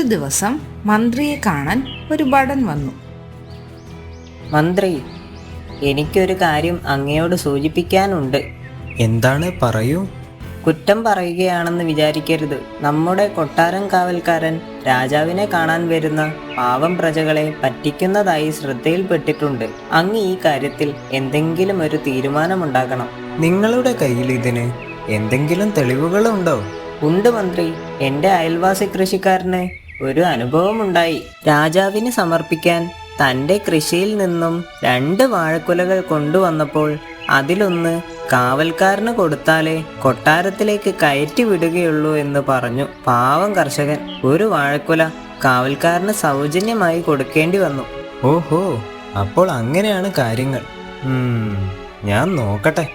ഒരു ദിവസം മന്ത്രിയെ കാണാൻ ഒരു ഭടൻ വന്നു. മന്ത്രി, എനിക്കൊരു കാര്യം അങ്ങയോട് സൂചിപ്പിക്കാനുണ്ട്. എന്താണ്, പറയൂ. കുറ്റം പറയുകയാണെന്ന് വിചാരിക്കരുത്. നമ്മുടെ കൊട്ടാരം കാവൽക്കാരൻ രാജാവിനെ കാണാൻ വരുന്ന പാവം പ്രജകളെ പറ്റിക്കുന്നതായി ശ്രദ്ധയിൽപ്പെട്ടിട്ടുണ്ട്. അങ്ങ് ഈ കാര്യത്തിൽ എന്തെങ്കിലും ഒരു തീരുമാനമുണ്ടാക്കണം. നിങ്ങളുടെ കയ്യിൽ ഇതിന് എന്തെങ്കിലും തെളിവുകളുണ്ടോ? ഉണ്ട് മന്ത്രി. എൻ്റെ അയൽവാസി കൃഷിക്കാരന് ഒരു അനുഭവമുണ്ടായി. രാജാവിന് സമർപ്പിക്കാൻ തൻ്റെ കൃഷിയിൽ നിന്നും 2 വാഴക്കുലകൾ കൊണ്ടുവന്നപ്പോൾ അതിലൊന്ന് കാവൽക്കാരന് കൊടുത്താലേ കൊട്ടാരത്തിലേക്ക് കയറ്റി വിടുകയുള്ളൂ എന്ന് പറഞ്ഞു. പാവം കർഷകൻ ഒരു വാഴക്കുല കാവൽക്കാരന് സൗജന്യമായി കൊടുക്കേണ്ടി വന്നു. ഓഹോ, അപ്പോൾ അങ്ങനെയാണ് കാര്യങ്ങൾ. ഞാൻ നോക്കട്ടെ.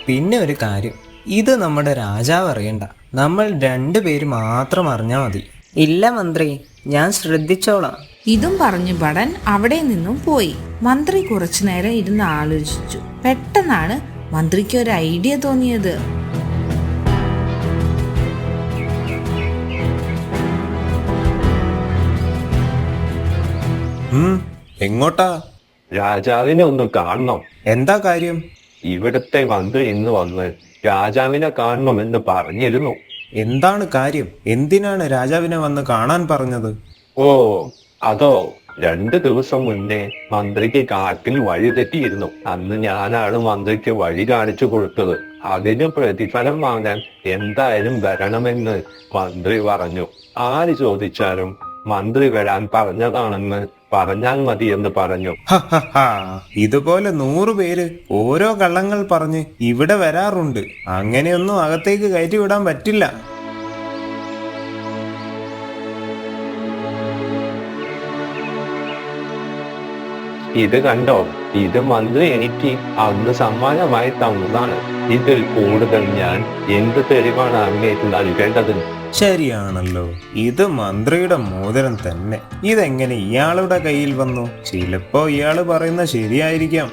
പിന്നെ ഒരു കാര്യം, ഇത് നമ്മുടെ രാജാവ് അറിയണ്ട. നമ്മൾ 2 പേര് മാത്രം അറിഞ്ഞാൽ മതി. ഇല്ല മന്ത്രി, ഞാൻ ശ്രദ്ധിച്ചോളാം. ഇതും പറഞ്ഞു ഭടൻ അവിടെ നിന്നും പോയി. മന്ത്രി കുറച്ചു നേരം ഇരുന്ന് ആലോചിച്ചു. പെട്ടെന്നാണ് മന്ത്രിക്ക് ഒരു ഐഡിയ തോന്നിയത്. എങ്ങോട്ടാ? രാജാവിനെ ഒന്ന് കാണണം. എന്താ കാര്യം? ഇവിടുത്തെ മന്ത്രി ഇന്ന് വന്ന് രാജാവിനെ കാണണമെന്ന് പറഞ്ഞിരുന്നു. എന്താണ് കാര്യം? എന്തിനാണ് രാജാവിനെ വന്ന് കാണാൻ പറഞ്ഞത്? ഓ അതോ, 2 ദിവസം മുന്നേ മന്ത്രിക്ക് കാട്ടിൽ വഴി തെറ്റിയിരുന്നു. അന്ന് ഞാനാണ് മന്ത്രിക്ക് വഴി കാണിച്ചു കൊടുത്തത്. അതിന് പ്രതിഫലം വാങ്ങാൻ എന്തായാലും വരണമെന്ന് മന്ത്രി പറഞ്ഞു. ആര് ചോദിച്ചാലും മന്ത്രി വരാൻ പറഞ്ഞതാണെന്ന് പറഞ്ഞാൽ മതി എന്ന് പറഞ്ഞു. ഇതുപോലെ 100 പേര് ഓരോ കള്ളങ്ങൾ പറഞ്ഞ് ഇവിടെ വരാറുണ്ട്. അങ്ങനെയൊന്നും അകത്തേക്ക് കയറ്റി വിടാൻ പറ്റില്ല. ഇത് കണ്ടോ, ഇത് മന്ത്രി എനിക്ക് അന്ന് സമ്മാനമായി തന്നതാണ്. ഇതിൽ കൂടുതൽ ഞാൻ എന്ത് തെളിവാണ് അങ്ങേക്ക് നൽകേണ്ടത്? ശരിയാണല്ലോ, ഇത് മന്ത്രിയുടെ മോതിരം തന്നെ. ഇതെങ്ങനെ ഇയാളുടെ കയ്യിൽ വന്നു? ചിലപ്പോ ഇയാള് പറയുന്ന ശരിയായിരിക്കാം.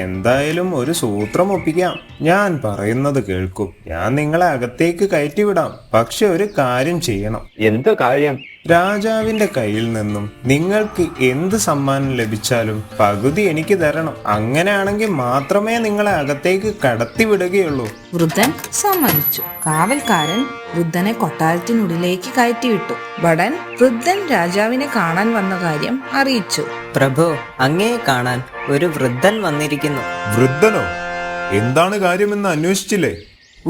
എന്തായാലും ഒരു സൂത്രം ഒപ്പിക്കാം. ഞാൻ പറയുന്നത് കേൾക്കൂ. ഞാൻ നിങ്ങളെ അകത്തേക്ക് കയറ്റിവിടാം. പക്ഷെ ഒരു കാര്യം ചെയ്യണം. എന്ത് കാര്യം? രാജാവിന്റെ കയ്യിൽ നിന്നും നിങ്ങൾക്ക് എന്ത് സമ്മാനം ലഭിച്ചാലും പകുതി എനിക്ക് തരണം. അങ്ങനെയാണെങ്കിൽ മാത്രമേ നിങ്ങളെ അകത്തേക്ക് കടത്തിവിടുകയുള്ളൂ. വൃദ്ധൻ സമ്മതിച്ചു. കാവൽക്കാരൻ വൃദ്ധനെ കൊട്ടാരത്തിനുള്ളിലേക്ക് കയറ്റിവിട്ടു. ഭടൻ വൃദ്ധൻ രാജാവിനെ കാണാൻ വന്ന കാര്യം അറിയിച്ചു. പ്രഭു, അങ്ങയെ കാണാൻ ഒരു വൃദ്ധൻ വന്നിരിക്കുന്നു. വൃദ്ധനോ? എന്താണ് കാര്യമെന്ന് അന്വേഷിച്ചില്ലേ?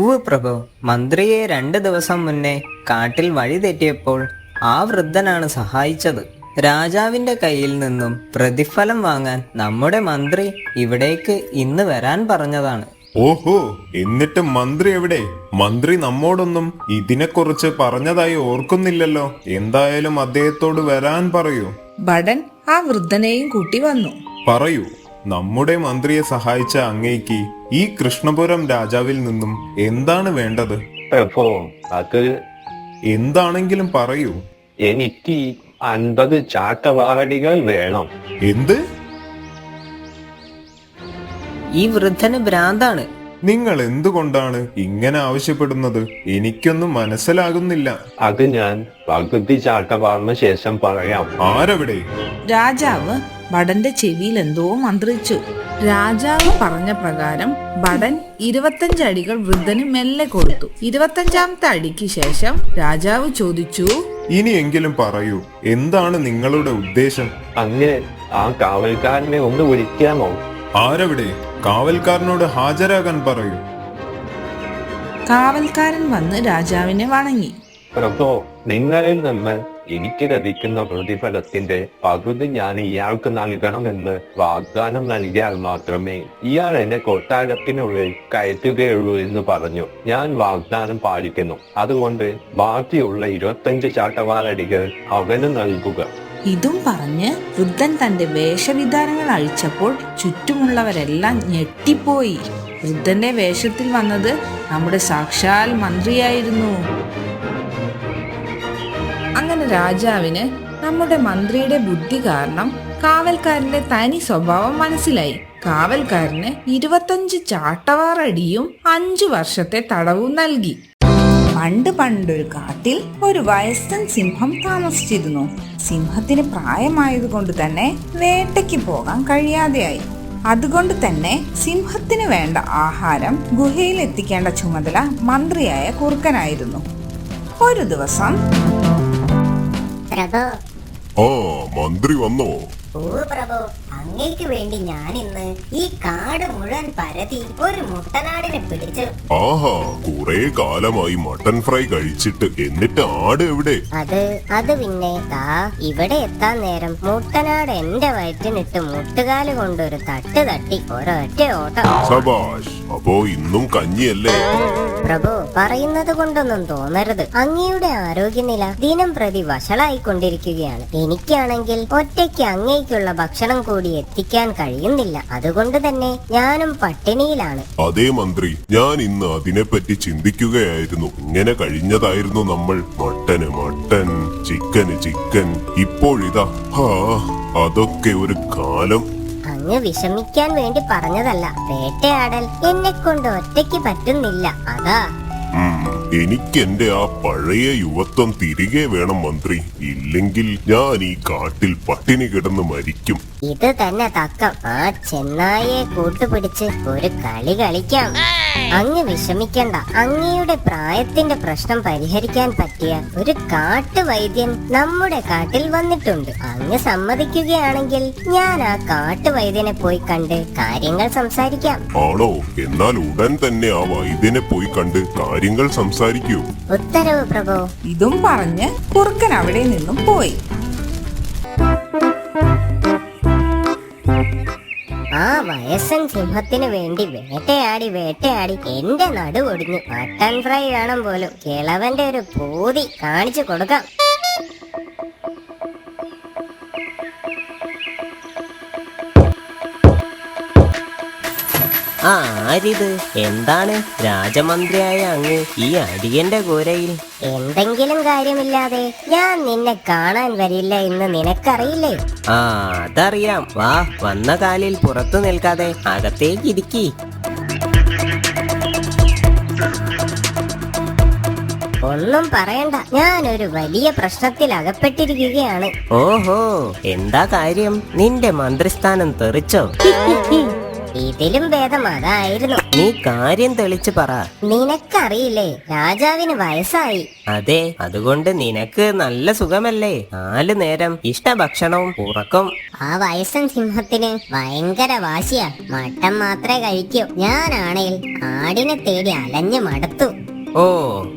ഉവ്വ് പ്രഭു, മന്ത്രിയെ 2 ദിവസം മുന്നേ കാട്ടിൽ വഴി തെറ്റിയപ്പോൾ ആ വൃദ്ധനാണ് സഹായിച്ചത്. രാജാവിന്റെ കയ്യിൽ നിന്നും പ്രതിഫലം വാങ്ങാൻ നമ്മുടെ മന്ത്രി ഇവിടേക്ക് ഇന്ന് വരാൻ പറഞ്ഞതാണ്. ഓഹോ, എന്നിട്ട് മന്ത്രി എവിടെ? മന്ത്രി നമ്മോടൊന്നും ഇതിനെക്കുറിച്ച് പറഞ്ഞതായി ഓർക്കുന്നില്ലല്ലോ. എന്തായാലും അദ്ദേഹത്തോട് വരാൻ പറയൂ. ഭടൻ ആ വൃദ്ധനെയും കൂട്ടി വന്നു. പറയൂ, നമ്മുടെ മന്ത്രിയെ സഹായിച്ച അങ്ങേക്ക് ഈ കൃഷ്ണപുരം രാജാവിൽ നിന്നും എന്താണ് വേണ്ടത്? പ്രഭോ, അത് എന്താണെങ്കിലും പറയൂ. എനിക്ക് 50 ചാട്ടവാറടികൾ വേണം. എന്ത്? ഈ വൃദ്ധന് ഭ്രാന്താണ്. നിങ്ങൾ എന്തുകൊണ്ടാണ് ഇങ്ങനെ ആവശ്യപ്പെടുന്നത്? എനിക്കൊന്നും മനസ്സിലാകുന്നില്ല. അത് ഞാൻ പകുതി ചാട്ടവാറിന് ശേഷം പറയാം. ആരവിടെ? രാജാവ് ഭടന്റെ ചെവിയിൽ എന്തോ മന്ത്രിച്ചു. രാജാവ് പറഞ്ഞ പ്രകാരം ഭടൻ 25 അടികൾ വൃദ്ധന് മെല്ലെ കൊടുത്തു. 25ാമത്തെ അടിക്ക് ശേഷം രാജാവ് ചോദിച്ചു, ഇനിയെങ്കിലും പറയൂ, എന്താണ് നിങ്ങളുടെ ഉദ്ദേശം? അങ്ങനെ ആ കാവൽക്കാരനെ ഒന്ന് വിളിക്കാമോ? ആരവിടെ? കാവൽക്കാരനോട് ഹാജരാകാൻ പറയൂ. കാവൽക്കാരൻ വന്ന് രാജാവിനെ വണങ്ങി. പ്രഭോ, നിങ്ങളിൽ നിന്ന് എനിക്ക് ലഭിക്കുന്ന പ്രതിഫലത്തിന്റെ പകുതി ഞാൻ ഇയാൾക്ക് നൽകണമെന്ന് വാഗ്ദാനം നൽകിയാൽ മാത്രമേ ഇയാൾ എന്നെ കൊട്ടാരത്തിനുള്ളിൽ കയറ്റുകയുള്ളൂ എന്ന് പറഞ്ഞു. ഞാൻ വാഗ്ദാനം പാലിക്കുന്നു. അതുകൊണ്ട് ബാക്കിയുള്ള 25 ചാട്ടവാറടികൾ അവന് നൽകുക. ഇതും പറഞ്ഞ് വൃദ്ധൻ തന്റെ വേഷവിധാനങ്ങൾ അഴിച്ചപ്പോൾ ചുറ്റുമുള്ളവരെല്ലാം ഞെട്ടിപ്പോയി. വൃദ്ധന്റെ വേഷത്തിൽ വന്നത് നമ്മുടെ സാക്ഷാൽ മന്ത്രിയായിരുന്നു. അങ്ങനെ രാജാവിന് നമ്മുടെ മന്ത്രിയുടെ ബുദ്ധി കാരണം കാവൽക്കാരന്റെ തനി സ്വഭാവം മനസ്സിലായി. കാവൽക്കാരന് 25 ചാട്ടവാറടിയും 5 വർഷത്തെ തടവും നൽകി. പണ്ടൊരു കാട്ടിൽ ഒരു വയസ്സൻ സിംഹം താമസിച്ചിരുന്നു. സിംഹത്തിന് പ്രായമായതുകൊണ്ട് തന്നെ വേട്ടയ്ക്ക് പോകാൻ കഴിയാതെയായി. അതുകൊണ്ട് തന്നെ സിംഹത്തിന് വേണ്ട ആഹാരം ഗുഹയിൽ എത്തിക്കേണ്ട ചുമതല മന്ത്രിയായ കുറുക്കനായിരുന്നു. ഒരു ദിവസം പ്രഭു, ആ മന്ത്രി വന്നോ? ഓ പ്രഭു, അങ്ങേക്ക് വേണ്ടി ഞാൻ ഇന്ന് ഈ കാട് മുഴുവൻ പരതി ഒരു മുട്ടനാടിനെ പിടിച്ചു. ആഹാ, കുറെ കാലമായി മട്ടൻ ഫ്രൈ കഴിച്ചിട്ട്. എന്നിട്ട് ആട് എവിടെ? അത് പിന്നെ ദാ ഇവിടെ എത്താൻ നേരം മുട്ടനാട് എന്റെ വയറ്റിനിട്ട് മുട്ടുകാല് കൊണ്ടൊരു തട്ട് തട്ടി ഒരൊറ്റ ഓട്ടം. സബാഷ്, അപ്പോ ഇന്നും കഞ്ഞിയല്ലേ? പ്രഭു, പറയുന്നത് കൊണ്ടൊന്നും തോന്നരുത്. അങ്ങയുടെ ആരോഗ്യനില ദിനം പ്രതി വഷളായിക്കൊണ്ടിരിക്കുകയാണ്. എനിക്കാണെങ്കിൽ ഒറ്റയ്ക്ക് അങ്ങേക്കുള്ള ഭക്ഷണം കൂടി എത്തിക്കാൻ കഴിയുന്നില്ല. അതുകൊണ്ട് തന്നെ ഞാനും പട്ടിണിയിലാണ്. അതേ മന്ത്രി, ഞാൻ ഇന്ന് അതിനെപ്പറ്റി ചിന്തിക്കുകയായിരുന്നു. ഇങ്ങനെ കഴിഞ്ഞതായിരുന്നു നമ്മൾ. മട്ടന് മട്ടൻ, ചിക്കന് ചിക്കൻ. ഇപ്പോഴിതാ, അതൊക്കെ ഒരു കാലം. അങ്ങ് വിഷമിക്കാൻ വേണ്ടി പറഞ്ഞതല്ല. വേട്ടയാടൽ എന്നെ കൊണ്ട് ഒറ്റയ്ക്ക് പറ്റുന്നില്ല, അതാ. എനിക്ക് എന്റെ ആ പഴയ യുവത്വം തിരികെ വേണം മന്ത്രി. ഇല്ലെങ്കിൽ ഞാൻ ഈ കാട്ടിൽ പട്ടിണി കിടന്ന് മരിക്കും. ഇത് തന്നെ തക്കം. ആ ചെന്നായെ കൂട്ടുപിടിച്ച് ഒരു കളി കളിക്കാം. അങ്ങ് വിഷമിക്കണ്ട. അങ്ങയുടെ പ്രായത്തിന്റെ പ്രശ്നം പരിഹരിക്കാൻ പറ്റിയ ഒരു കാട്ടുവൈദ്യൻ നമ്മുടെ കാട്ടിൽ വന്നിട്ടുണ്ട്. അങ്ങ് സമ്മതിക്കുകയാണെങ്കിൽ ഞാൻ ആ കാട്ടുവൈദ്യനെ പോയി കണ്ട് കാര്യങ്ങൾ സംസാരിക്കാം. ആണോ? എന്നാൽ ഉടൻ തന്നെ ആ വൈദ്യനെ പോയി കണ്ട് കാര്യങ്ങൾ സംസാരിക്കൂ. ഉത്തരവ് പ്രഭു. ഇതും പറഞ്ഞ് കുറുക്കൻ അവിടെ നിന്നും പോയി. ആ വയസ്സൻ സിംഹത്തിന് വേണ്ടി വേട്ടയാടി എന്റെ നടുവൊടിഞ്ഞു. മട്ടൻ ഫ്രൈ വേണം പോലും. കിളവന്റെ ഒരു പൂതി കാണിച്ചു കൊടുക്കാം. ആരിത്? എന്താണ് രാജമന്ത്രിയായ അങ്ങ് ഈ അടിയന്റെ കൂരയിൽ? എന്തെങ്കിലും കാര്യമില്ലാതെ ഞാൻ നിന്നെ കാണാൻ വരില്ല എന്ന് നിനക്കറിയില്ലേ? അതറിയാം. വാ, വന്ന കാലിൽ പുറത്തു നിൽക്കാതെ അകത്തേക്ക് ഇരിക്കി. ഒന്നും പറയണ്ട, ഞാനൊരു വലിയ പ്രശ്നത്തിൽ അകപ്പെട്ടിരിക്കുകയാണ്. ഓഹോ, എന്താ കാര്യം? നിന്റെ മന്ത്രിസ്ഥാനം തെറിച്ചോ? ഇതിലും ഭേദം അതായിരുന്നു. നീ കാര്യം തെളിച്ചു പറ. നിനക്കറിയില്ലേ, രാജാവിന് വയസ്സായി. അതെ, അതുകൊണ്ട് നിനക്ക് നല്ല സുഖമല്ലേ? 4 നേരം ഇഷ്ടഭക്ഷണവും ഉറക്കം. ആ വയസ്സൻ സിംഹത്തിന് ഭയങ്കര വാശിയാ. മട്ടൻ മാത്രമേ കഴിക്കൂ. ഞാനാണെങ്കിൽ ആടിനെ തേടി അലഞ്ഞു മടുത്തു. ഓ,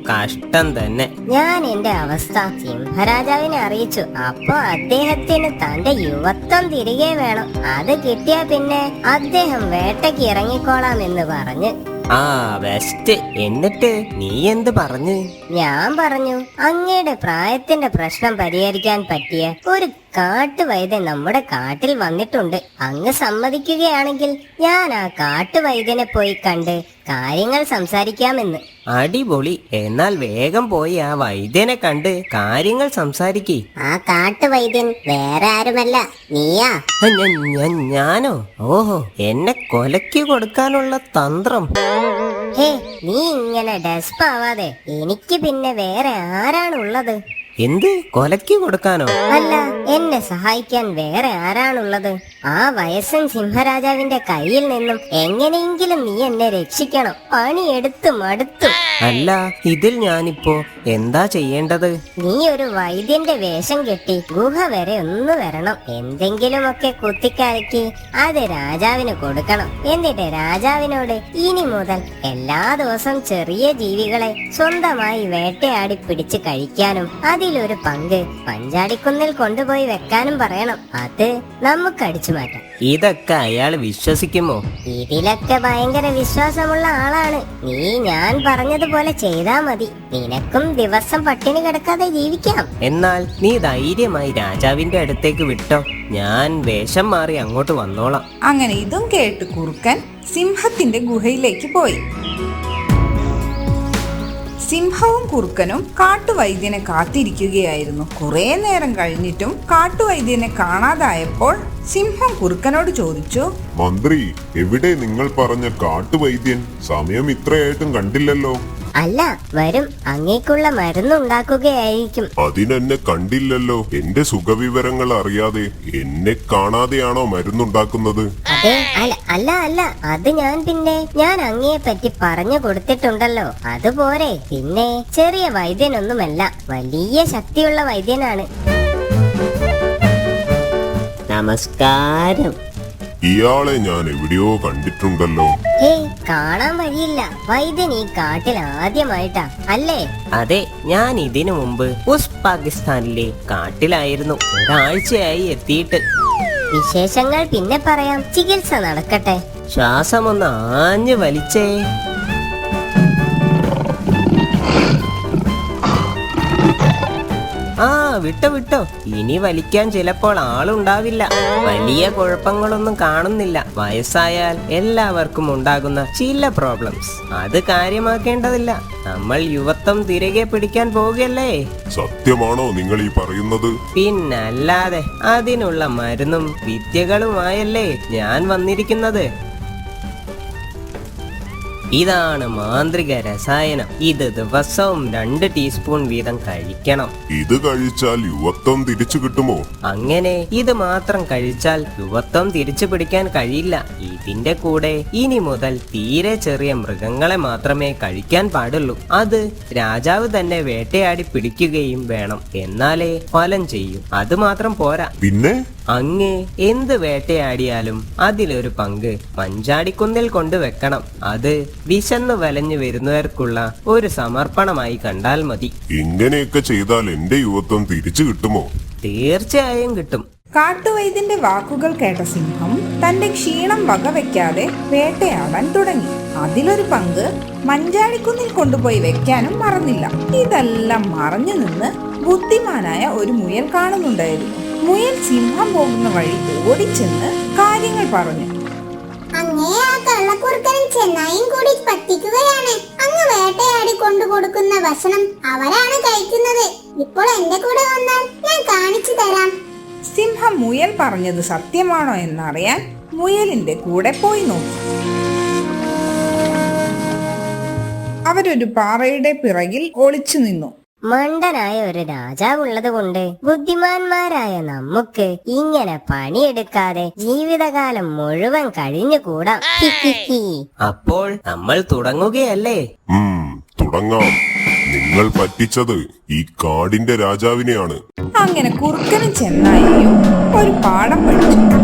കഷ്ടം തന്നെ. ഞാൻ എന്റെ അവസ്ഥ സിംഹരാജാവിനെ അറിയിച്ചു. അപ്പൊ അദ്ദേഹത്തിന് തന്റെ യുവത്വം തിരികെ വേണം. അത് കിട്ടിയാ പിന്നെ അദ്ദേഹം വേട്ടയ്ക്ക് ഇറങ്ങിക്കോളാം എന്ന് പറഞ്ഞ്. ബെസ്റ്റ്. എന്നിട്ട് നീ എന്ത് പറഞ്ഞു? ഞാൻ പറഞ്ഞു, അങ്ങയുടെ പ്രായത്തിന്റെ പ്രശ്നം പരിഹരിക്കാൻ പറ്റിയ ഒരു കാട്ടുവൈദ്യൻ നമ്മുടെ കാട്ടിൽ വന്നിട്ടുണ്ട്. അങ്ങ് സമ്മതിക്കുകയാണെങ്കിൽ ഞാൻ ആ കാട്ടുവൈദ്യനെ പോയി കണ്ട് കാര്യങ്ങൾ സംസാരിക്കാമെന്ന്. അടിപൊളി. എന്നാൽ വേഗം പോയി ആ വൈദ്യനെ കണ്ട് കാര്യങ്ങൾ സംസാരിക്കേ. ആ കാട്ടുവൈദ്യൻ വേറെ ആരുമല്ല, നീയാ. ഞാനോ? ഓഹോ, എന്നെ കൊലയ്ക്ക് കൊടുക്കാനുള്ള തന്ത്രം. ഹേ, നീ ഇങ്ങനെ ഡെസ്പാവാതെ. എനിക്ക് പിന്നെ വേറെ ആരാണുള്ളത്? എന്ത്? കൊലയ്ക്ക് കൊടുക്കാനോ? അല്ല, എന്നെ സഹായിക്കാൻ വേറെ ആരാണുള്ളത്? ആ വയസ്സൻ സിംഹരാജാവിന്റെ കയ്യിൽ നിന്നും എങ്ങനെയെങ്കിലും നീ എന്നെ രക്ഷിക്കണം. പണിയെടുത്ത് മടുത്തു. അല്ല, ഇതിൽ ഞാനിപ്പോ എന്താ ചെയ്യേണ്ടത്? നീ ഒരു വൈദ്യന്റെ വേഷം കെട്ടി ഗുഹ വരെ ഒന്ന് വരണം. എന്തെങ്കിലുമൊക്കെ കുത്തിക്കലക്കി അത് രാജാവിന് കൊടുക്കണം. എന്നിട്ട് രാജാവിനോട് ഇനി മുതൽ എല്ലാ ദിവസവും ചെറിയ ജീവികളെ സ്വന്തമായി വേട്ടയാടി പിടിച്ച് കഴിക്കാനും അതിലൊരു പങ്ക് പഞ്ചാടിക്കുന്നിൽ കൊണ്ടുപോയി വെക്കാനും പറയണം. അത് നമുക്ക് അടിച്ചു മാറ്റാം. ഇതൊക്കെ അയാൾ വിശ്വസിക്കുമോ? ഇതിലൊക്കെ ഭയങ്കര വിശ്വാസമുള്ള ആളാണ്. നീ ഞാൻ പറഞ്ഞതുപോലെ ചെയ്താ മതി. നിനക്കും ദിവസം പട്ടിണി കിടക്കാതെ ജീവിക്കാം. എന്നാൽ നീ ധൈര്യമായി രാജാവിന്റെ അടുത്തേക്ക് വിട്ടോ. ഞാൻ വേഷം മാറി അങ്ങോട്ട് വന്നോളാം. അങ്ങനെ ഇതും കേട്ട് കുറുക്കൻ സിംഹത്തിന്റെ ഗുഹയിലേക്ക് പോയി. സിംഹവും കുറുക്കനും കാട്ടുവൈദ്യനെ കാത്തിരിക്കുകയായിരുന്നു. കുറെ നേരം കഴിഞ്ഞിട്ടും കാട്ടുവൈദ്യനെ കാണാതായപ്പോൾ സിംഹം കുറുക്കനോട് ചോദിച്ചു, മന്ത്രി, എവിടെ നിങ്ങൾ പറഞ്ഞ കാട്ടുവൈദ്യൻ? സമയം ഇത്രയായിട്ടും കണ്ടില്ലല്ലോ. അല്ല, വരും. അങ്ങേക്കുള്ള മരുന്നുണ്ടാക്കുകയായിരിക്കും. അതിനെന്നെ കണ്ടില്ലല്ലോ. എന്റെ സുഖവിവരങ്ങൾ അറിയാതെ എന്നെ കാണാതെയാണോ മരുന്നുണ്ടാക്കുന്നത്? അതെ, അല്ല, അത് ഞാൻ അങ്ങയെ പറ്റി പറഞ്ഞു കൊടുത്തിട്ടുണ്ടല്ലോ. അതുപോരെ. പിന്നെ ചെറിയ വൈദ്യനൊന്നുമല്ല, വലിയ ശക്തിയുള്ള വൈദ്യനാണ്. നമസ്കാരം. ഇയാളെ ഞാൻ എവിടെയോ കണ്ടിട്ടുണ്ടല്ലോ. കാണാൻ വഴിയില്ല. വൈദ്യൻ ഈ കാട്ടിൽ ആദ്യമായിട്ടാ അല്ലേ? അതെ, ഞാൻ ഇതിനു മുമ്പ് പാകിസ്ഥാനിലെ കാട്ടിലായിരുന്നു. ഒരാഴ്ചയായി എത്തിയിട്ട്. വിശേഷങ്ങൾ പിന്നെ പറയാം. ചികിത്സ നടക്കട്ടെ. ശ്വാസമൊന്ന് ആഞ്ഞു വലിച്ചേ. വിട്ടോ. ഇനി വലിക്കാൻ ചിലപ്പോൾ ആളുണ്ടാവില്ല. വലിയ കുഴപ്പങ്ങളൊന്നും കാണുന്നില്ല. വയസ്സായാൽ എല്ലാവർക്കും ഉണ്ടാകുന്ന ചില പ്രോബ്ലംസ്. അത് കാര്യമാക്കേണ്ടതില്ല. നമ്മൾ യുവത്വം തിരികെ പിടിക്കാൻ പോകുകയല്ലേ. സത്യമാണോ നിങ്ങൾ ഈ പറയുന്നത്? പിന്നല്ലാതെ. അതിനുള്ള മരുന്നും വിദ്യകളുമായല്ലേ ഞാൻ വന്നിരിക്കുന്നത്. ഇതാണ് മാന്ത്രിക രസായനം. ഇത് ദിവസവും 2 ടീസ്പൂൺ വീതം കഴിക്കണം. ഇത് കഴിച്ചാൽ യുവത്വം തിരിച്ചു കിട്ടുമോ? അങ്ങനെ ഇത് മാത്രം കഴിച്ചാൽ യുവത്വം തിരിച്ചു പിടിക്കാൻ കഴിയില്ല. ഇതിന്റെ കൂടെ ഇനി മുതൽ തീരെ ചെറിയ മൃഗങ്ങളെ മാത്രമേ കഴിക്കാൻ പാടുള്ളൂ. അത് രാജാവ് തന്നെ വേട്ടയാടി പിടിക്കുകയും വേണം. എന്നാലേ ഫലം ചെയ്യും. അത് മാത്രം പോരാ. പിന്നെ അങ്ങ് എന്ത് വേട്ടയാടിയാലും അതിലൊരു പങ്ക് മഞ്ചാടിക്കുന്നിൽ കൊണ്ടുവെക്കണം. അത് വിശന്നു വലഞ്ഞു വരുന്നവർക്കുള്ള ഒരു സമർപ്പണമായി കണ്ടാൽ മതി. ഇങ്ങനെയൊക്കെ ചെയ്താൽ എന്റെ യുവത്വം തിരിച്ചു കിട്ടുമോ? തീർച്ചയായും കിട്ടും. കാട്ടുവൈദ്യന്റെ വാക്കുകൾ കേട്ട സിംഹം തന്റെ ക്ഷീണം വകവെക്കാതെ വേട്ടയാടാൻ തുടങ്ങി. അതിലൊരു പങ്ക് മഞ്ചാടിക്കുന്നിൽ കൊണ്ടുപോയി വെക്കാനും മറന്നില്ല. ഇതെല്ലാം മറഞ്ഞു നിന്ന് ബുദ്ധിമാനായ ഒരു മുയൽ കാണുന്നുണ്ടായിരുന്നു. മുയൽ സിംഹം പോകുന്ന വഴി ഓടിച്ചെന്ന് കാര്യങ്ങൾ പറഞ്ഞു. അങ്ങേ ആ കള്ളക്കുറുക്കനും ചെന്നായും കൂടി പറ്റിക്കുകയാണ്. അങ്ങ് വേട്ടയാടി കൊണ്ടു കൊടുക്കുന്ന ഭക്ഷണം അവരാണ് കഴിക്കുന്നത്. ഇപ്പോൾ എന്റെ കൂടെ വന്നാൽ ഞാൻ കാണിച്ചു തരാം. സിംഹം മുയൽ പറഞ്ഞത് സത്യമാണോ എന്നറിയാൻ മുയലിന്റെ കൂടെ പോയി നോക്കി. അവരൊരു പാറയുടെ പിറകിൽ ഒളിച്ചു നിന്നു. മണ്ടനായ ഒരു രാജാവുള്ളത് കൊണ്ട് ബുദ്ധിമാന്മാരായ നമുക്ക് ഇങ്ങനെ പണിയെടുക്കാതെ ജീവിതകാലം മുഴുവൻ കഴിഞ്ഞുകൂടാം. അപ്പോൾ നമ്മൾ തുടങ്ങുകയല്ലേ? തുടങ്ങാം. നിങ്ങൾ പറ്റിച്ചത് ഈ കാടിന്റെ രാജാവിനെയാണ്. അങ്ങനെ കുറുക്കനും ചെന്നായിയും ഒരു പാഠം പഠിച്ചു.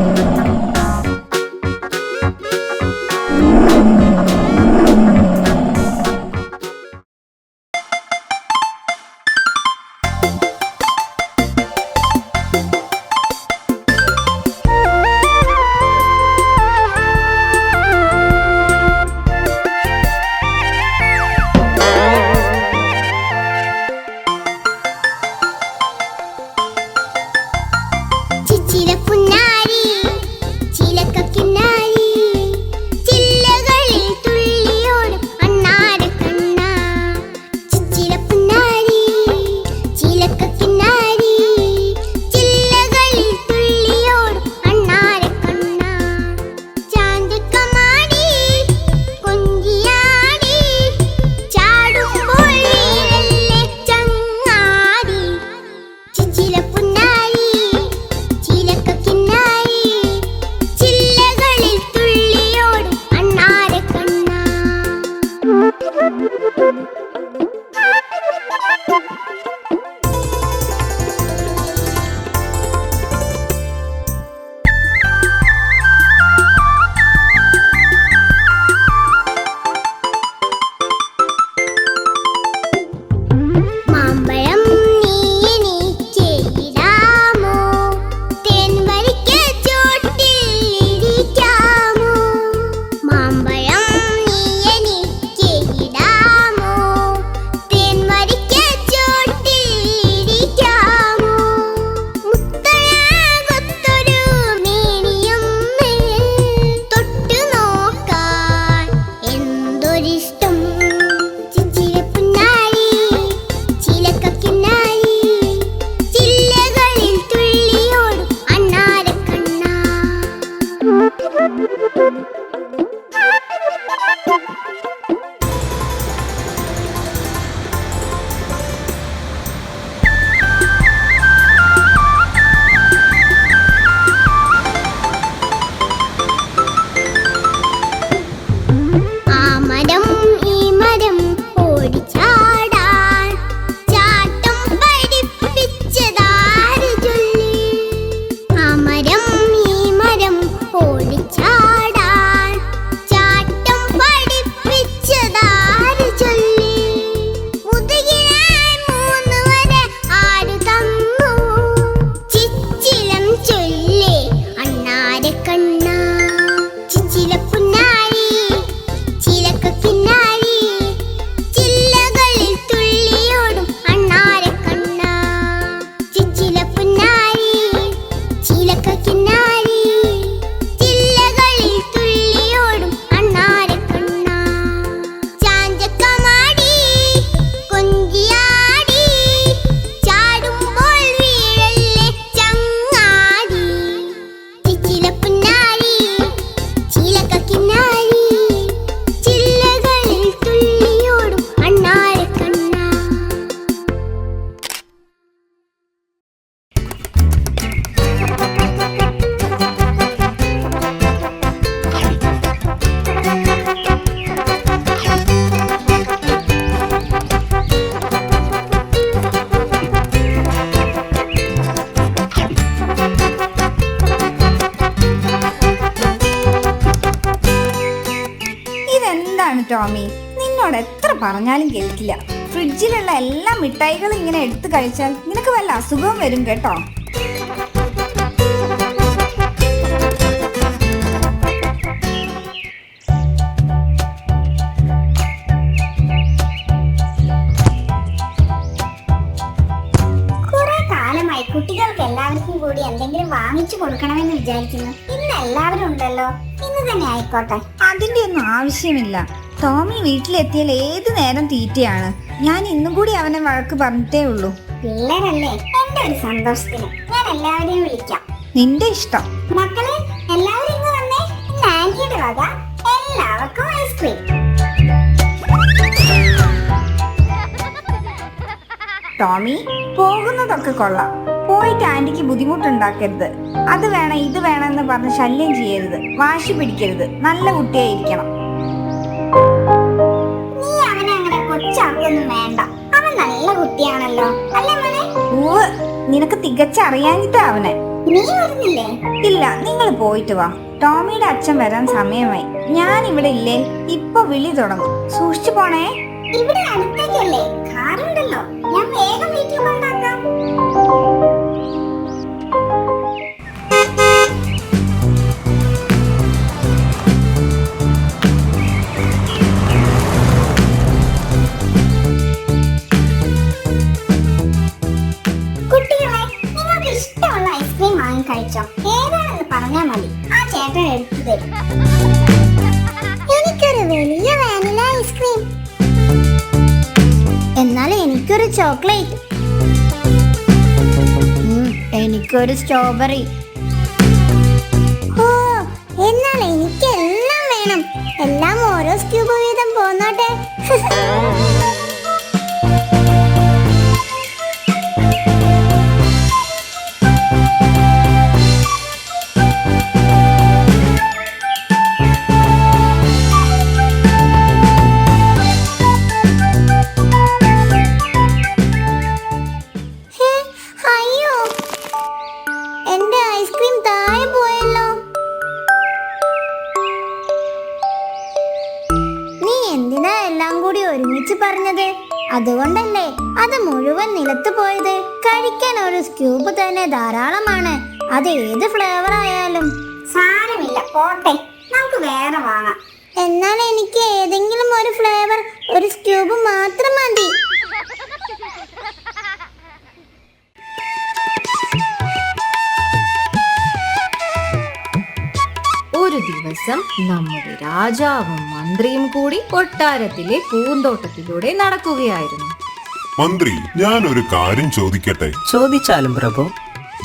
എന്താണ് ടോമി, നിന്നോട് എത്ര പറഞ്ഞാലും കേൾക്കില്ല. ഫ്രിഡ്ജിലുള്ള എല്ലാ മിഠായികളും ഇങ്ങനെ എടുത്തു കഴിച്ചാൽ നിനക്ക് വല്ല അസുഖവും വരും കേട്ടോ. കുട്ടികൾക്ക് എല്ലാവർക്കും കൂടി എന്തെങ്കിലും വാങ്ങിച്ചു കൊടുക്കണമെന്ന് വിചാരിക്കുന്നു. ഇന്ന് എല്ലാവരും ഉണ്ടല്ലോ, ഇന്ന് തന്നെ ആയിക്കോട്ടെ. അതിന്റെ ഒന്നും ആവശ്യമില്ല. ടോമി വീട്ടിലെത്തിയാൽ ഏത് നേരം തീറ്റയാണ്. ഞാൻ ഇന്നും കൂടി അവനെ വഴക്ക് പറഞ്ഞിട്ടേ ഉള്ളൂ. പിള്ളേരല്ലേ, എന്റെ ഒരു സന്തോഷത്തിന് ഞാൻ എല്ലാവരെയും വിളിക്കാം. നിന്റെ ഇഷ്ടം. മക്കളെ എല്ലാവരും ഇന്ന് വന്നേ. ഇന്ന് ആന്റിയുടെ വക എല്ലാവർക്കും ഐസ്ക്രീം. ടോമി, പോകുന്നതൊക്കെ കൊള്ളാം. പോയിട്ട് ആന്റിക്ക് ബുദ്ധിമുട്ടുണ്ടാക്കരുത്. അത് വേണം ഇത് വേണമെന്ന് പറഞ്ഞ് ശല്യം ചെയ്യരുത്, വാശി പിടിക്കരുത്. നല്ല കുട്ടിയായിരിക്കണം. നീ അവനെ അങ്ങനെ കൊച്ചാക്കൊന്നും വേണ്ട. അവൻ നല്ല കുട്ടിയാണല്ലോ, അല്ലേ മോനെ? പൂവ്, നിനക്ക് തികച്ചറിയാഞ്ഞിട്ടാ അവനെ. നീ വരുന്നില്ലേ? ഇല്ല, നിങ്ങൾ പോയിട്ട് വാ. ടോമിയുടെ അച്ഛൻ വരാൻ സമയമായി. ഞാൻ ഇവിടെ ഇല്ലേ, ഇപ്പൊ വിളി തുടങ്ങും. സൂക്ഷിച്ചു പോണേ. ഇവിടെ അടുത്തേക്കല്ലേ, കാറുണ്ടല്ലോ. ഞാൻ വേഗം വീട്ടിൽ കൊണ്ടാക്കാം. കുട്ടികളെ, നിങ്ങൾക്ക് ഇഷ്ടമുള്ള ഐസ്ക്രീം വാങ്ങി കഴിച്ചോ. ഏതാണെന്ന് പറഞ്ഞാൽ മതി, ആ ചേട്ടൻ എടുത്തു തരും. എനിക്കൊരു വലിയ വാനില ഐസ്ക്രീം. എന്നാൽ എനിക്കൊരു ചോക്ലേറ്റ്. എനിക്കൊരു സ്ട്രോബെറി. ഓ, എന്നാൽ എനിക്ക് എല്ലാം വേണം. എല്ലാം ഓരോ സ്ക്യൂബ് വീതം പോന്നോട്ടെ. അയ്യോ, എന്റെ ഐസ്ക്രീം താഴെ പോയല്ലോ. നീ എന്തിനാ എല്ലാം കൂടി ഒരുമിച്ച് പറഞ്ഞത്? അതുകൊണ്ടല്ലേ അത് മുഴുവൻ നിലത്ത് പോയത്. കഴിക്കാൻ ഒരു സ്ക്യൂബ് തന്നെ ധാരാളമാണ്, അത് ഏത് ഫ്ലേവർ ആയാലും. സാരമില്ല, പോട്ടെ, നമുക്ക് വേറെ വാങ്ങാം. എന്നാൽ എനിക്ക് ഏതെങ്കിലും ഒരു ഫ്ലേവർ, ഒരു സ്ക്യൂബ് മാത്രം മതി. ഒരു ദിവസം നമ്മുടെ രാജാവും മന്ത്രിയും കൂടി കൊട്ടാരത്തിലെ പൂന്തോട്ടത്തിലൂടെ നടക്കുകയായിരുന്നു. മന്ത്രി, ഞാൻ ഒരു കാര്യം ചോദിക്കട്ടെ? ചോദിച്ചാലും പ്രഭു.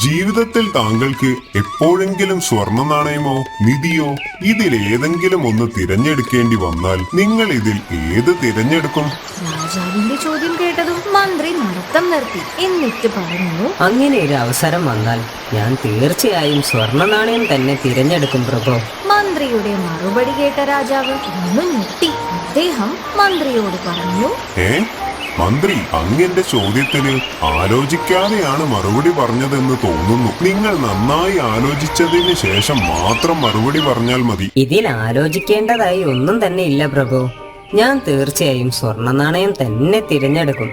ജീവിതത്തിൽ താങ്കൾക്ക് എപ്പോഴെങ്കിലും സ്വർണ്ണ നാണയമോ നിധിയോ ഇതിലേതെങ്കിലും ഒന്ന് തിരഞ്ഞെടുക്കേണ്ടി വന്നാൽ നിങ്ങൾ ഇതിൽ ഏത് തിരഞ്ഞെടുക്കും? രാജാവിന്റെ ചോദ്യം കേട്ടതും മന്ത്രി നടത്തം നിർത്തി. എന്നിട്ട് പറഞ്ഞു, അങ്ങനെ ഒരു അവസരം വന്നാൽ ഞാൻ തീർച്ചയായും സ്വർണ്ണ നാണയം തന്നെ തിരഞ്ഞെടുക്കും പ്രഭു. മന്ത്രിയുടെ മറുപടി കേട്ട രാജാവ് ഒന്ന് ഞെട്ടി. അദ്ദേഹം മന്ത്രിയോട് പറഞ്ഞു, മന്ത്രി, അങ്ങന്റെ ചോദ്യത്തിന് ആലോചിക്കാതെയാണ് മറുപടി പറഞ്ഞതെന്ന് തോന്നുന്നു. നിങ്ങൾ നന്നായി ആലോചിച്ചതിന് ശേഷം മാത്രം മറുപടി പറഞ്ഞാൽ മതി. ഇതിൽ ആലോചിക്കേണ്ടതായി ഒന്നും തന്നെ ഇല്ല പ്രഭു. ഞാൻ തീർച്ചയായും സ്വർണ്ണ നാണയം തന്നെ തിരഞ്ഞെടുക്കും.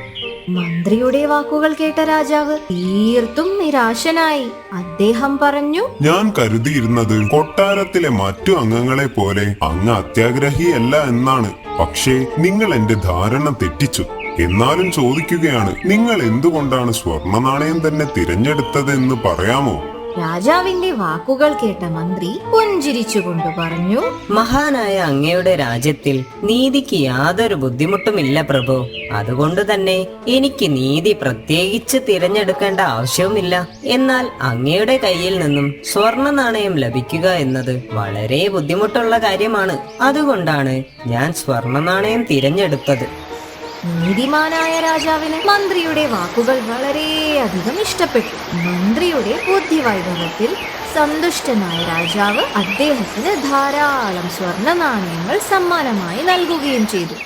മന്ത്രിയുടെ വാക്കുകൾ കേട്ട രാജാവ് തീർത്തും നിരാശനായി. അദ്ദേഹം പറഞ്ഞു, ഞാൻ കരുതിയിരുന്നത് കൊട്ടാരത്തിലെ മറ്റു അംഗങ്ങളെ പോലെ അങ്ങ് അത്യാഗ്രഹിയല്ല എന്നാണ്. പക്ഷേ നിങ്ങൾ എന്റെ ധാരണ തെറ്റിച്ചു. എന്നാലും ചോദിക്കുകയാണ്, നിങ്ങൾ എന്തുകൊണ്ടാണ് സ്വർണ്ണ നാണയം തന്നെ തിരഞ്ഞെടുത്തതെന്ന് പറയാമോ? രാജാവിന്റെ വാക്കുകൾ കേട്ട മന്ത്രി പുഞ്ചിരിച്ചുകൊണ്ട് പറഞ്ഞു, മഹാനായ അങ്ങയുടെ രാജ്യത്തിൽ നീതിക്ക് യാതൊരു ബുദ്ധിമുട്ടുമില്ല പ്രഭു. അതുകൊണ്ട് തന്നെ എനിക്ക് നീതി പ്രത്യേകിച്ച് തിരഞ്ഞെടുക്കേണ്ട ആവശ്യവുമില്ല. എന്നാൽ അങ്ങയുടെ കയ്യിൽ നിന്നും സ്വർണ്ണ നാണയം ലഭിക്കുക എന്നത് വളരെ ബുദ്ധിമുട്ടുള്ള കാര്യമാണ്. അതുകൊണ്ടാണ് ഞാൻ സ്വർണ്ണ നാണയം തിരഞ്ഞെടുത്തത്. നീതിമാനായ രാജാവിന് മന്ത്രിയുടെ വാക്കുകൾ വളരെയധികം ഇഷ്ടപ്പെട്ടു. മന്ത്രിയുടെ ബുദ്ധിവൈഭവത്തിൽ സന്തുഷ്ടനായ രാജാവ് അദ്ദേഹത്തിന് ധാരാളം സ്വർണ്ണ നാണയങ്ങൾ സമ്മാനമായി നൽകുകയും ചെയ്തു.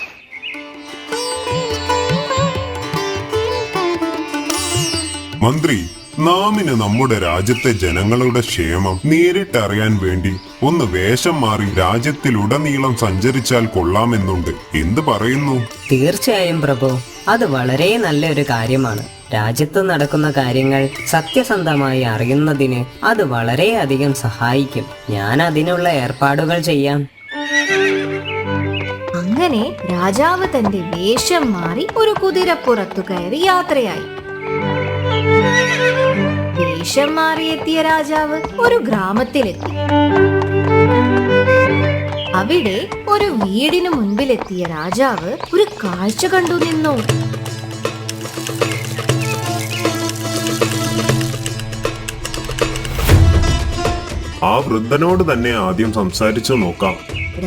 മന്ത്രി, നാമിന് നമ്മുടെ രാജ്യത്തെ ജനങ്ങളുടെ ക്ഷേമം നേരിട്ടറിയാൻ വേണ്ടി ഒന്ന് വേഷം മാറി രാജ്യത്തിലുടനീളം സഞ്ചരിച്ചാൽ കൊള്ളാമെന്നുണ്ട്. എന്ത് പറയുന്നു? തീർച്ചയായും പ്രഭു, അത് വളരെ നല്ലൊരു കാര്യമാണ്. രാജ്യത്ത് നടക്കുന്ന കാര്യങ്ങൾ സത്യസന്ധമായി അറിയുന്നതിന് അത് വളരെയധികം സഹായിക്കും. ഞാൻ അതിനുള്ള ഏർപ്പാടുകൾ ചെയ്യാം. അങ്ങനെ രാജാവ് തന്റെ വേഷം മാറി ഒരു കുതിരപ്പുറത്തു കയറി യാത്രയായി. വേഷം മാറിയെത്തിയ രാജാവ് ഒരു ഗ്രാമത്തിലെത്തി. അവിടെ ഒരു വീടിനു മുൻപിലെത്തിയ രാജാവ് ഒരു കാഴ്ച കണ്ടു നിന്നു. ആ വൃദ്ധനോട് തന്നെ ആദ്യം സംസാരിച്ചു നോക്കാം.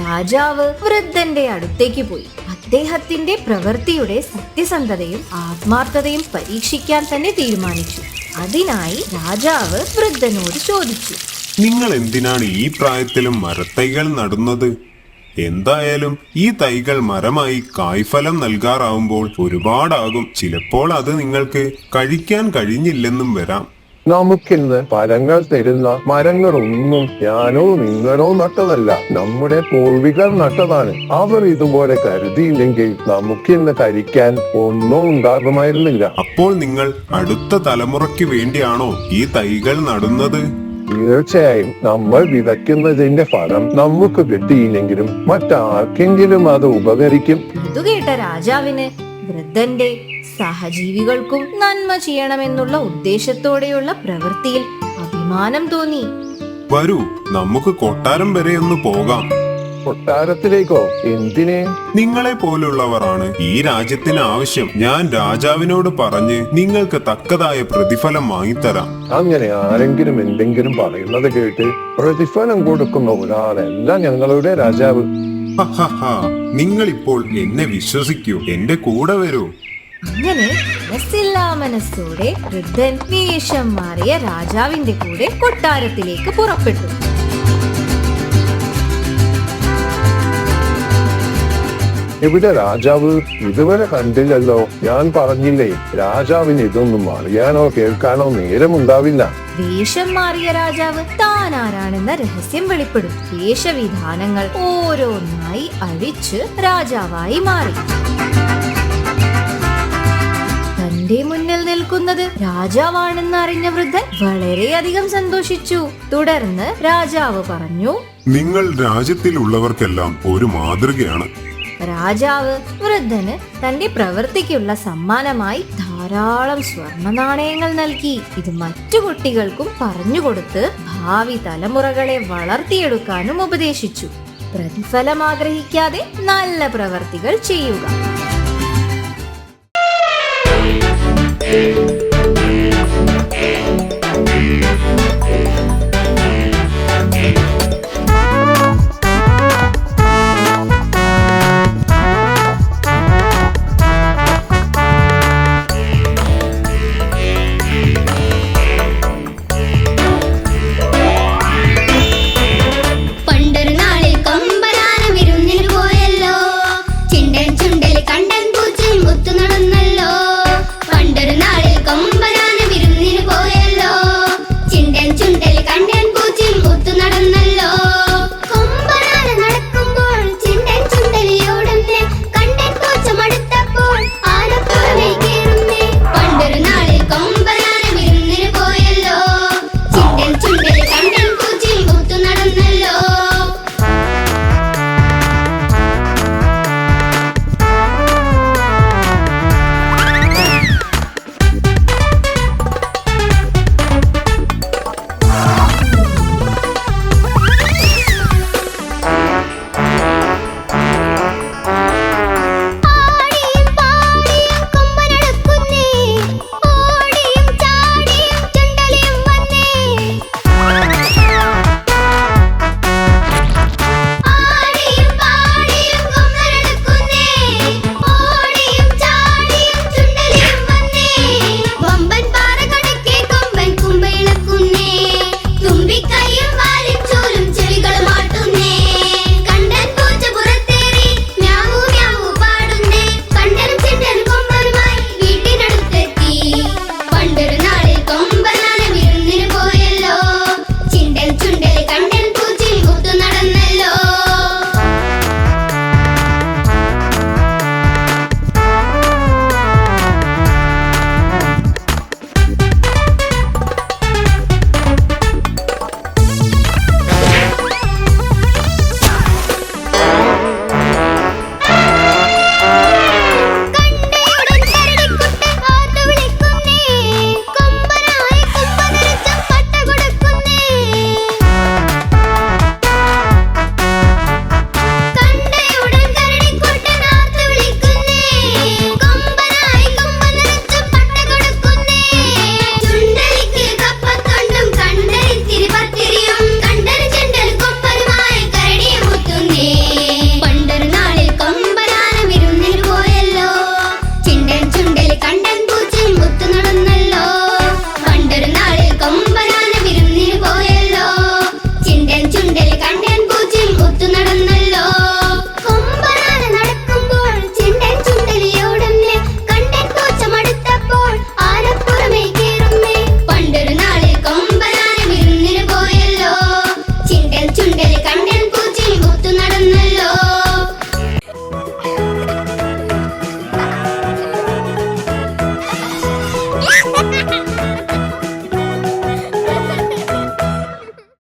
രാജാവ് വൃദ്ധന്റെ അടുത്തേക്ക് പോയി. അദ്ദേഹത്തിന്റെ പ്രവൃത്തിയുടെ സത്യസന്ധതയും ആത്മാർത്ഥതയും പരീക്ഷിക്കാൻ തന്നെ തീരുമാനിച്ചു. അതിനായി രാജാവ് വൃദ്ധനോട് ചോദിച്ചു, നിങ്ങൾ എന്തിനാണ് ഈ പ്രായത്തിലും മരത്തൈകൾ നടുന്നത്? എന്തായാലും ഈ തൈകൾ മരമായി കായ്ഫലം നൽകാറാവുമ്പോൾ ഒരുപാടാകും. ചിലപ്പോൾ അത് നിങ്ങൾക്ക് കഴിക്കാൻ കഴിഞ്ഞില്ലെന്നും വരാം. നമുക്കിന്ന് ഫലങ്ങൾ തരുന്ന മരങ്ങളൊന്നും ഞാനോ നിങ്ങളോ നട്ടതല്ല, നമ്മുടെ പൂർവികർ നട്ടതാണ്. അവർ ഇതുപോലെ കരുതിയില്ലെങ്കിൽ നമുക്കിന്ന് കഴിക്കാൻ ഒന്നും ഉണ്ടാകുമായിരുന്നില്ല. അപ്പോൾ നിങ്ങൾ അടുത്ത തലമുറയ്ക്ക് വേണ്ടിയാണോ ഈ തൈകൾ നടുന്നത്? തീർച്ചയായും നമ്മൾ വിതയ്ക്കുന്നതിന്റെ ഫലം നമുക്ക് കിട്ടിയില്ലെങ്കിലും മറ്റാർക്കെങ്കിലും അത് ഉപകരിക്കും. ഇതു കേട്ട രാജാവിന് വൃദ്ധന്റെ സഹജീവികൾക്കും നന്മ ചെയ്യണമെന്നുള്ള ഉദ്ദേശത്തോടെയുള്ള പ്രവൃത്തിയിൽ അഭിമാനം തോന്നി. വരൂ, നമുക്ക് കൊട്ടാരം വരെ ഒന്ന് പോകാം. കൊട്ടാരത്തിലേക്കോ? എന്തിനെ? നിങ്ങളെ പോലുള്ളവരാണ് ഈ രാജ്യത്തിന് ആവശ്യം. ഞാൻ രാജാവിനോട് പറഞ്ഞ് നിങ്ങൾക്ക് തക്കതായ പ്രതിഫലം വാങ്ങിത്തരാം. അങ്ങനെ ആരെങ്കിലും എന്തെങ്കിലും പറയുന്നത് കേട്ട് പ്രതിഫലം കൊടുക്കുന്ന ഒരാളല്ല ഞങ്ങളുടെ രാജാവ്. നിങ്ങൾ ഇപ്പോൾ എന്നെ വിശ്വസിക്കൂ, എന്റെ കൂടെ വരൂ. അങ്ങനെ മനസ്സില്ലാ മനസ്സോടെ വൃദ്ധൻ വേഷം മാറിയ രാജാവിന്റെ കൂടെ കൊട്ടാരത്തിലേക്ക് പുറപ്പെട്ടു. ഇവിടെ രാജാവ് ഇതുവരെ കണ്ടില്ലല്ലോ. ഞാൻ പറഞ്ഞില്ലേ, രാജാവിന് ഇതൊന്നും അറിയാനോ കേൾക്കാനോ നേരമുണ്ടാവില്ല. വേഷം മാറിയ രാജാവ് താൻ ആരാണെന്ന രഹസ്യം വെളിപ്പെടും. വേഷവിധാനങ്ങൾ ഓരോന്നായി അഴിച്ച് രാജാവായി മാറി. തന്റെ മുന്നിൽ നിൽക്കുന്നത് രാജാവാണെന്ന് അറിഞ്ഞ വൃദ്ധൻ വളരെയധികം സന്തോഷിച്ചു. തുടർന്ന് രാജാവ് പറഞ്ഞു, നിങ്ങൾ രാജ്യത്തിലുള്ളവർക്കെല്ലാം ഒരു മാതൃകയാണ്. രാജാവ് വൃദ്ധന് തന്റെ പ്രവൃത്തിക്കുള്ള സമ്മാനമായി ധാരാളം സ്വർണ്ണ നാണയങ്ങൾ നൽകി. ഇത് മറ്റു കുട്ടികൾക്കും പറഞ്ഞുകൊടുത്ത് ഭാവി തലമുറകളെ വളർത്തിയെടുക്കാനും ഉപദേശിച്ചു. പ്രതിഫലം ആഗ്രഹിക്കാതെ നല്ല പ്രവർത്തികൾ ചെയ്യുക. പണ്ടൊരു നാളിൽ കൊമ്പനാന വിരുന്നിന് പോയല്ലോ. ചിണ്ടൻ ചുണ്ടൽ കണ്ടൻ പൂച്ചയും ഒത്തു നടന്നല്ലോ. പണ്ടൊരു നാളിൽ ചുണ്ടല് കണ്ണ